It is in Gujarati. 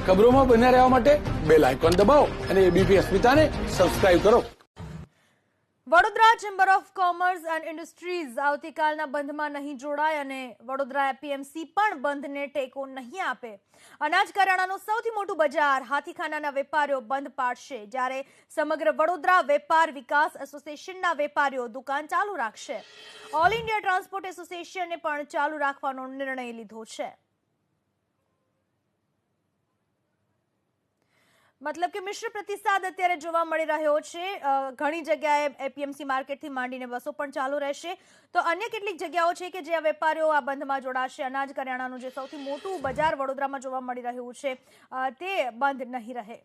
ખબરોમાં બન્યા રહેવા માટે બેલ આઇકોન દબાવો અને એબીપી અસ્મિતાને સબસ્ક્રાઇબ કરો. Vadodara chamber of commerce and industries આવતીકાલના બંધમાં નહીં જોડાય અને વડોદરા એપીએમસી પણ બંધને ટેકો નહીં આપે. અનાજ કરિયાણાનું સૌથી મોટું બજાર હાથીખાનાના વેપારીઓ બંધ પાડશે, જ્યારે સમગ્ર વડોદરા વેપાર વિકાસ એસોસિએશનના વેપારીઓ દુકાન ચાલુ રાખશે. ઓલ ઇન્ડિયા ટ્રાન્સપોર્ટ એસોસિએશને પણ ચાલુ રાખવાનો નિર્ણય લીધો છે. મતલબ કે મિશ્ર પ્રતિસાદ અત્યારે જોવા મળી રહ્યો છે. ઘણી જગ્યાએ એપીએમસી માર્કેટથી માંડીને બસો પણ ચાલુ રહેશે, તો અન્ય કેટલીક જગ્યાઓ છે કે જ્યાં વેપારીઓ આ બંધમાં જોડાશે. અનાજ કરિયાણાનું જે સૌથી મોટું બજાર વડોદરામાં જોવા મળી રહ્યું છે તે બંધ નહીં રહે.